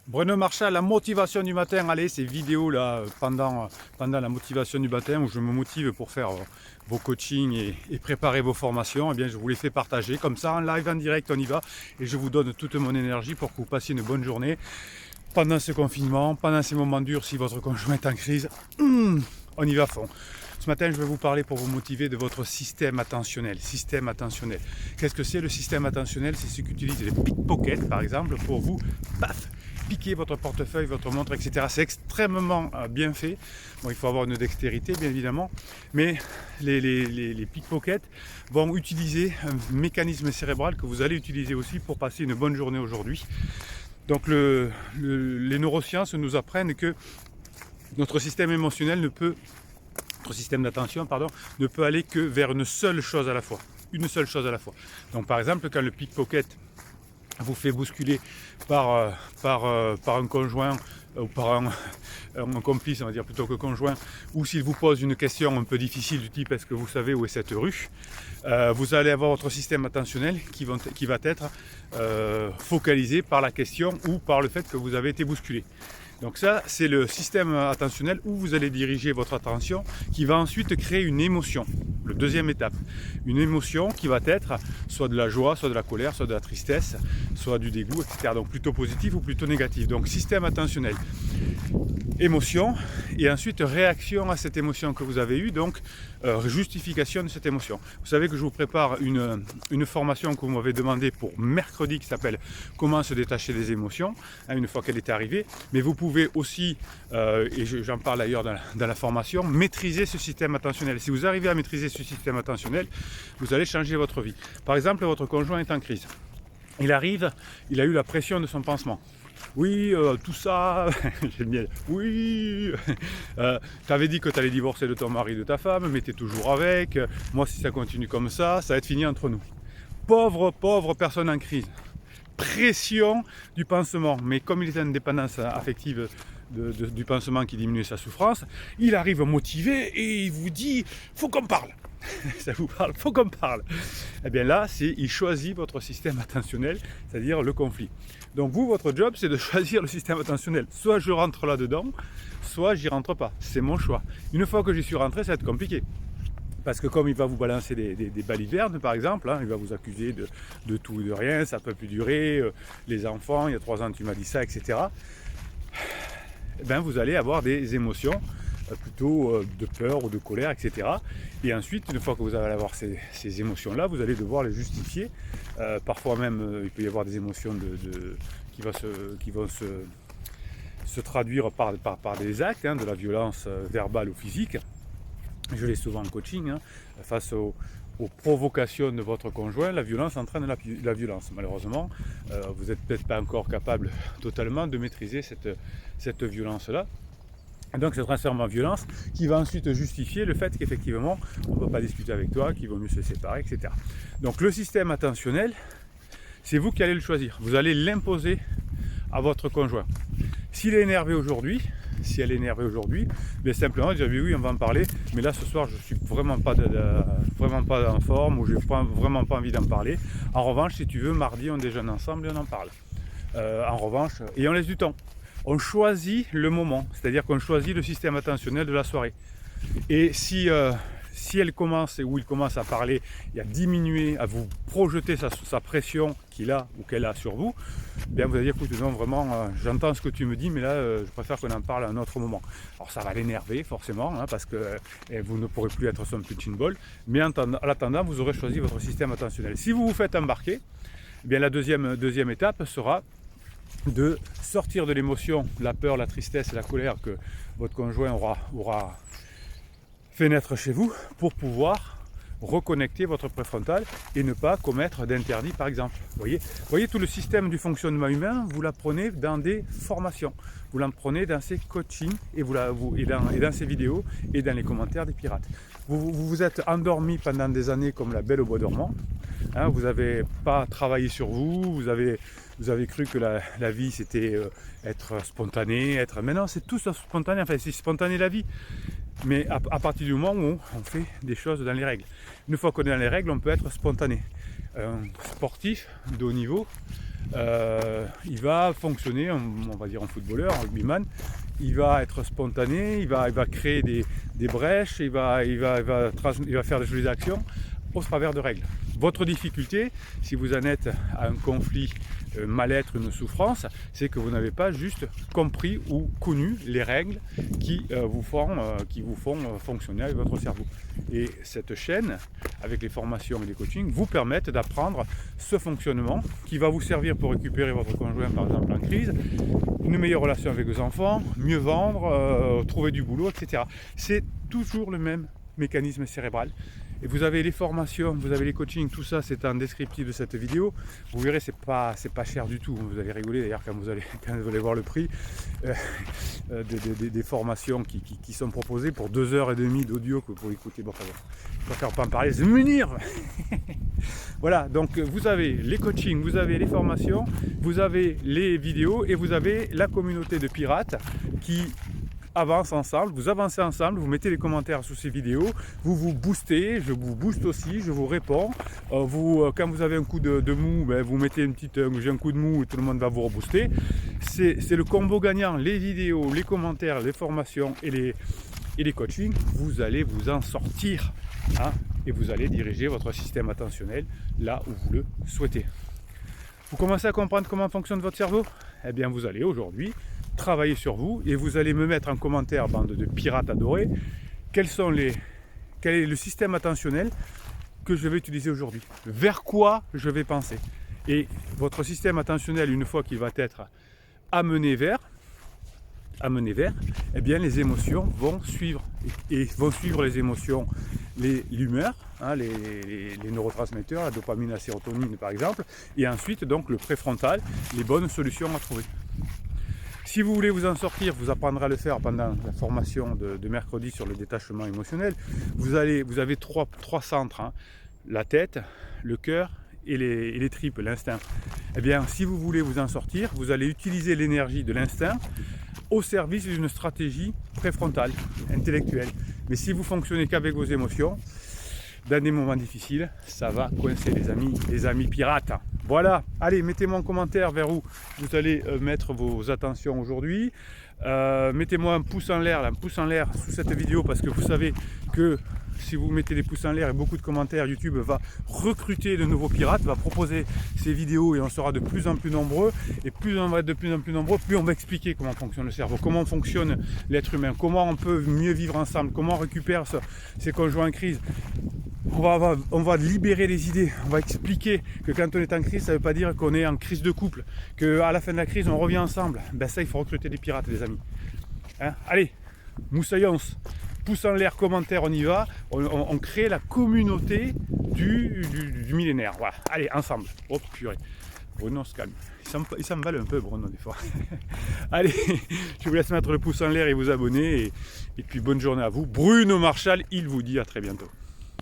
Bruno Marchal, la motivation du matin. Allez, ces vidéos là pendant la motivation du matin où je me motive pour faire vos coachings et préparer vos formations, eh bien je vous les fais partager comme ça en live, en direct, on y va et je vous donne toute mon énergie pour que vous passiez une bonne journée pendant ce confinement, pendant ces moments durs si votre conjoint est en crise. On y va à fond. Ce matin, je vais vous parler pour vous motiver de votre système attentionnel. Système attentionnel. Qu'est-ce que c'est le système attentionnel? C'est ce qu'utilisent les pickpockets, par exemple, pour vous, paf, piquer votre portefeuille, votre montre, etc. C'est extrêmement bien fait. Bon, il faut avoir une dextérité, bien évidemment, mais les pickpockets vont utiliser un mécanisme cérébral que vous allez utiliser aussi pour passer une bonne journée aujourd'hui. Donc, les neurosciences nous apprennent que notre système émotionnel notre système d'attention, ne peut aller que vers une seule chose à la fois. Une seule chose à la fois. Donc par exemple, quand le pickpocket vous fait bousculer par un conjoint ou par un complice, on va dire plutôt que conjoint, ou s'il vous pose une question un peu difficile du type est-ce que vous savez où est cette rue, vous allez avoir votre système attentionnel qui va être focalisé par la question ou par le fait que vous avez été bousculé. Donc ça, c'est le système attentionnel où vous allez diriger votre attention qui va ensuite créer une émotion. La deuxième étape, une émotion qui va être soit de la joie, soit de la colère, soit de la tristesse, soit du dégoût, etc. Donc plutôt positif ou plutôt négatif. Donc système attentionnel, émotion et ensuite réaction à cette émotion que vous avez eue, donc justification de cette émotion. Vous savez que je vous prépare une formation que vous m'avez demandé pour mercredi qui s'appelle comment se détacher des émotions, une fois qu'elle est arrivée, mais vous pouvez aussi, et j'en parle d'ailleurs dans la formation, maîtriser ce système attentionnel. Si vous arrivez à maîtriser ce système attentionnel, vous allez changer votre vie. Par exemple, votre conjoint est en crise. Il arrive, il a eu la pression de son pansement. Oui, tout ça, j'aime bien. Oui, tu avais dit que tu allais divorcer de ton mari, de ta femme, mais tu es toujours avec. Moi, si ça continue comme ça va être fini entre nous. Pauvre personne en crise. Pression du pansement. Mais comme il est en dépendance affective du pansement qui diminue sa souffrance, il arrive motivé et il vous dit « faut qu'on parle ». Ça vous parle, faut qu'on parle. Et bien là, il choisit votre système attentionnel, c'est-à-dire le conflit. Donc vous, votre job, c'est de choisir le système attentionnel. Soit je rentre là-dedans, soit j'y rentre pas. C'est mon choix. Une fois que j'y suis rentré, ça va être compliqué. Parce que comme il va vous balancer des balivernes, par exemple, il va vous accuser de tout et de rien, ça ne peut plus durer, les enfants, il y a 3 ans tu m'as dit ça, etc. Ben, vous allez avoir des émotions plutôt de peur ou de colère, etc. Et ensuite, une fois que vous allez avoir ces émotions-là, vous allez devoir les justifier. Parfois même, il peut y avoir des émotions qui vont se traduire par des actes, de la violence verbale ou physique. Je l'ai souvent en coaching, face aux provocations de votre conjoint, la violence entraîne la violence. Malheureusement, vous n'êtes peut-être pas encore capable totalement de maîtriser cette violence-là. Et donc, ça se transforme en violence qui va ensuite justifier le fait qu'effectivement, on ne peut pas discuter avec toi, qu'il vaut mieux se séparer, etc. Donc, le système attentionnel, c'est vous qui allez le choisir. Vous allez l'imposer à votre conjoint. S'il est énervé aujourd'hui, si elle est énervée aujourd'hui, bien simplement dire oui, on va en parler, mais là ce soir je suis vraiment pas en forme ou je n'ai vraiment pas envie d'en parler. En revanche, si tu veux, mardi on déjeune ensemble et on en parle. En revanche, et on laisse du temps. On choisit le moment, c'est-à-dire qu'on choisit le système attentionnel de la soirée. Et si elle commence ou il commence à parler et à diminuer, à vous projeter sa pression qu'il a ou qu'elle a sur vous, bien vous allez dire écoute, non, vraiment, j'entends ce que tu me dis, mais là, je préfère qu'on en parle à un autre moment. Alors ça va l'énerver forcément, parce que vous ne pourrez plus être son punching ball, mais en attendant, vous aurez choisi votre système attentionnel. Si vous vous faites embarquer, bien la deuxième étape sera de sortir de l'émotion, la peur, la tristesse et la colère que votre conjoint aura fait naître chez vous pour pouvoir reconnecter votre préfrontal et ne pas commettre d'interdits par exemple. Vous voyez tout le système du fonctionnement humain, vous l'apprenez dans des formations, vous l'apprenez dans ces coachings et dans ces vidéos et dans les commentaires des pirates. Vous vous êtes endormi pendant des années comme la belle au bois dormant, vous n'avez pas travaillé sur vous, vous avez cru que la vie c'était être spontané, mais non, c'est tout sauf spontané, enfin c'est spontané la vie. Mais à partir du moment où on fait des choses dans les règles. Une fois qu'on est dans les règles, on peut être spontané. Un sportif de haut niveau il va fonctionner, on va dire en footballeur, en rugbyman, il va être spontané, il va créer des brèches, il va faire des jolies actions au travers de règles. Votre difficulté, si vous en êtes à un conflit, mal-être, une souffrance, c'est que vous n'avez pas juste compris ou connu les règles qui vous font fonctionner avec votre cerveau. Et cette chaîne, avec les formations et les coachings, vous permettent d'apprendre ce fonctionnement qui va vous servir pour récupérer votre conjoint, par exemple, en crise, une meilleure relation avec vos enfants, mieux vendre, trouver du boulot, etc. C'est toujours le même mécanisme cérébral. Et vous avez les formations, vous avez les coachings, tout ça c'est en descriptif de cette vidéo. Vous verrez, c'est pas cher du tout. Vous allez rigoler d'ailleurs quand vous allez voir le prix des formations qui sont proposées pour 2h30 d'audio que vous pouvez écouter. Bon, enfin, je préfère pas en parler, c'est Munir. Voilà, donc vous avez les coachings, vous avez les formations, vous avez les vidéos et vous avez la communauté de pirates qui avance ensemble, vous avancez ensemble, vous mettez les commentaires sous ces vidéos, vous vous boostez, je vous booste aussi, je vous réponds. Quand vous avez un coup de mou, ben, vous mettez j'ai un coup de mou et tout le monde va vous rebooster. C'est le combo gagnant, les vidéos, les commentaires, les formations et les coachings, vous allez vous en sortir, hein, et vous allez diriger votre système attentionnel là où vous le souhaitez. Vous commencez à comprendre comment fonctionne votre cerveau? Eh bien vous allez aujourd'hui travailler sur vous et vous allez me mettre en commentaire, bande de pirates adorés, quel est le système attentionnel que je vais utiliser aujourd'hui, vers quoi je vais penser. Et votre système attentionnel, une fois qu'il va être amené vers, eh bien les émotions vont suivre, et vont suivre les émotions, l'humeur, hein, les neurotransmetteurs, la dopamine, la sérotonine par exemple, et ensuite donc le préfrontal, les bonnes solutions à trouver. Si vous voulez vous en sortir, vous apprendrez à le faire pendant la formation de mercredi sur le détachement émotionnel. Vous avez trois centres, hein, la tête, le cœur et les tripes, l'instinct. Eh bien, si vous voulez vous en sortir, vous allez utiliser l'énergie de l'instinct au service d'une stratégie préfrontale, intellectuelle. Mais si vous fonctionnez qu'avec vos émotions, dans des moments difficiles, ça va coincer les amis pirates. Voilà, allez, mettez-moi en commentaire vers où vous allez mettre vos attentions aujourd'hui. Mettez-moi un pouce en l'air sous cette vidéo, parce que vous savez que si vous mettez des pouces en l'air et beaucoup de commentaires, YouTube va recruter de nouveaux pirates, va proposer ces vidéos et on sera de plus en plus nombreux. Et plus on va être de plus en plus nombreux, plus on va expliquer comment fonctionne le cerveau, comment fonctionne l'être humain, comment on peut mieux vivre ensemble, comment on récupère ses conjoints en crise. On va libérer les idées, on va expliquer que quand on est en crise, ça ne veut pas dire qu'on est en crise de couple, qu'à la fin de la crise, on revient ensemble. Ben ça, il faut recruter des pirates, les amis. Hein, allez, moussaillons, pouce en l'air, commentaire, on y va. On crée la communauté du millénaire. Voilà, allez, ensemble. Oh purée, Bruno se calme. Il s'emballe un peu, Bruno, des fois. Allez, je vous laisse mettre le pouce en l'air et vous abonner. Et puis bonne journée à vous. Bruno Marchal, il vous dit à très bientôt.